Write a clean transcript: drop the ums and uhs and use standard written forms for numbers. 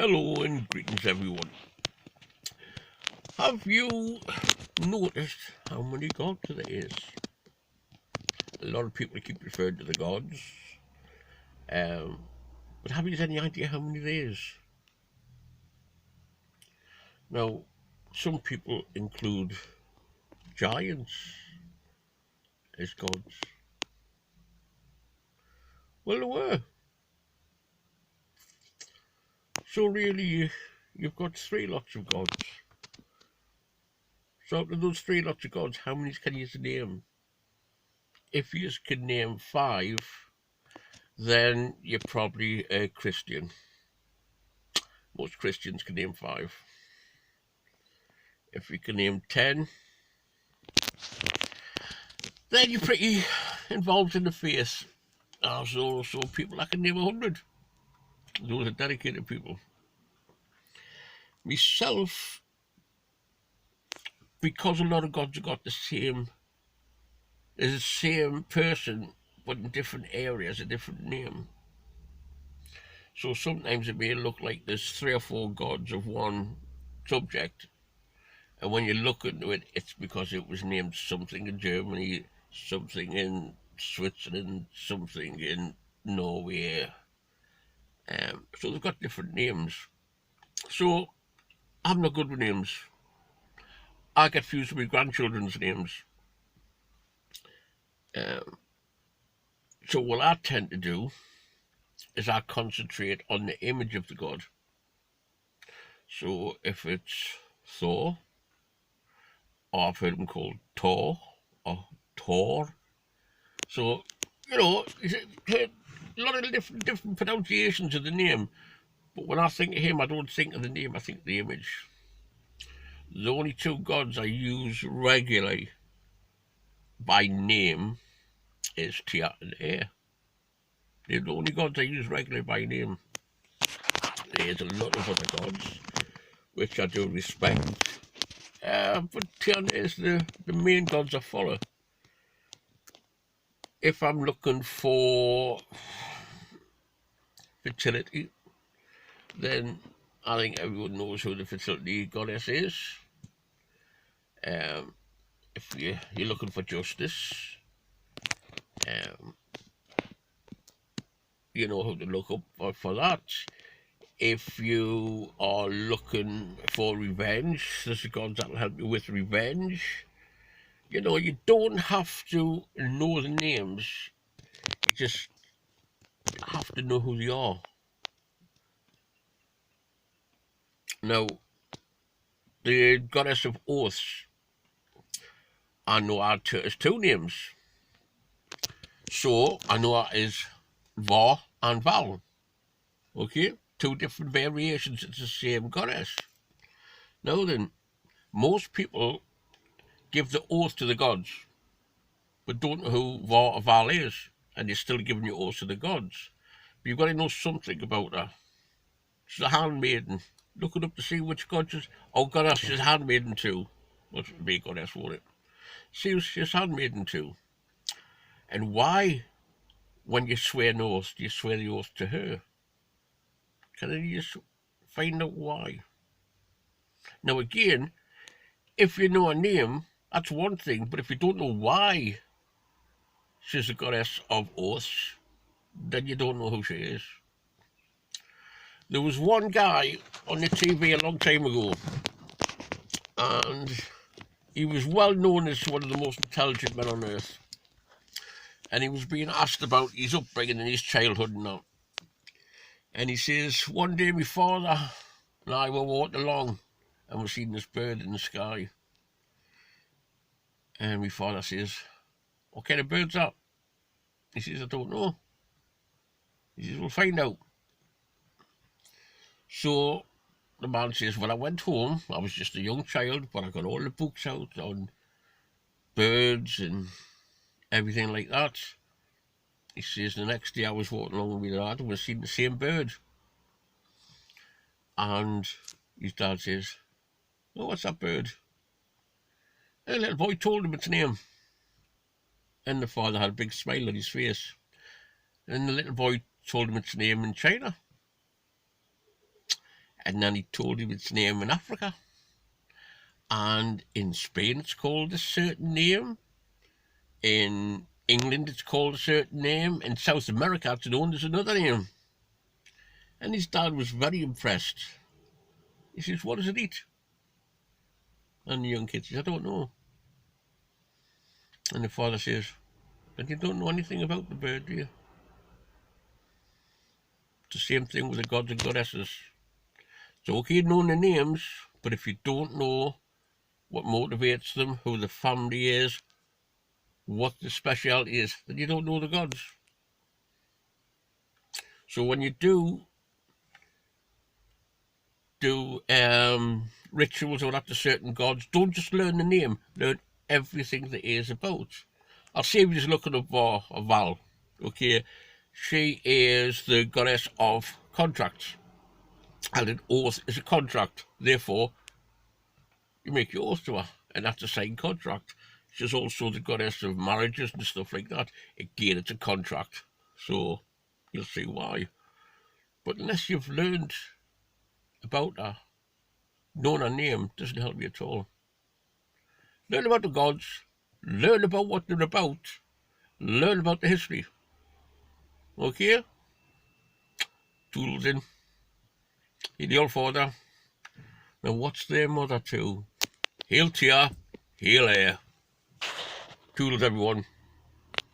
Hello and greetings, everyone. Have you noticed how many gods there is? A lot of people keep referring to the gods, um, but have you any idea how many there is? Now, some people include giants as gods. Well, there were. So really, you've got three lots of gods. So out of those three lots of gods, how many can you name? If you can name five, then you're probably a Christian. Most Christians can name five. If you can name 10, then you're pretty involved in the faith. So people that can name 100. Those are dedicated people. Myself, because a lot of gods have got the same, there's the same person, but in different areas, a different name. So sometimes it may look like there's 3 or 4 gods of one subject, and when you look into it, it's because it was named something in Germany, something in Switzerland, something in Norway. So they've got different names. So I'm not good with names. I get fused with my grandchildren's names. Um, so what I tend to do is I concentrate on the image of the god. So if it's Thor, or I've heard him called Thor, or Thor. So, a lot of different pronunciations of the name. But when I think of him, I don't think of the name, I think of the image. The only 2 gods I use regularly by name is Tia and Air. They're the only gods I use regularly by name. There's a lot of other gods, which I do respect. But Tia and Air is the main gods I follow. If I'm looking for fertility, then I think everyone knows who the fertility goddess is. If you're looking for justice, um, you know who to look up for that. If you are looking for revenge, there's a god that'll help you with revenge. You don't have to know the names, you just have to know who they are. Now, the goddess of oaths, I know her as 2 names. So I know her as Va and Val. Okay? 2 different variations, it's the same goddess. Now then, most people give the oath to the gods, but don't know who Va or Val is, and you're still giving your oath to the gods. But you've got to know something about her. She's a handmaiden. Look it up to see which god she's. Oh, goddess, she's a handmaiden too. What's the big goddess for it? She's handmaiden too. And why, when you swear an oath, do you swear the oath to her? Can you just find out why? Now, again, if you know her name, that's one thing, but if you don't know why she's a goddess of oaths, then you don't know who she is. There was one guy on the TV a long time ago, and he was well known as one of the most intelligent men on earth. And he was being asked about his upbringing and his childhood and that. And he says, one day my father and I were walking along and we seen this bird in the sky. And my father says, what kind of bird's that? He says, I don't know. He says, we'll find out. So the man says, well, I went home. I was just a young child, but I got all the books out on birds and everything like that. He says, the next day I was walking along with my dad and we seen the same bird. And his dad says, oh, what's that bird? And the little boy told him its name. And the father had a big smile on his face. And the little boy told him its name in China. And then he told him its name in Africa. And in Spain it's called a certain name. In England it's called a certain name. In South America it's known as another name. And his dad was very impressed. He says, what does it eat? And the young kid says, I don't know. And the father says, but you don't know anything about the bird, do you? It's the same thing with the gods and goddesses. It's okay knowing the names, but if you don't know what motivates them, who the family is, what the speciality is, then you don't know the gods. So when you do rituals or after certain gods, don't just learn the name, learn everything there is about. I'll say we're just looking up for Val, okay? She is the goddess of contracts, and an oath is a contract. Therefore, you make your oath to her, and that's a signed contract. She's also the goddess of marriages and stuff like that. Again, it's a contract, so you'll see why. But unless you've learned about her, knowing her name doesn't help you at all. Learn about the gods, learn about what they're about, learn about the history. Okay? Toodles in. You're the old father. Now what's their mother too? Hail to ya, hail air. Toodles everyone.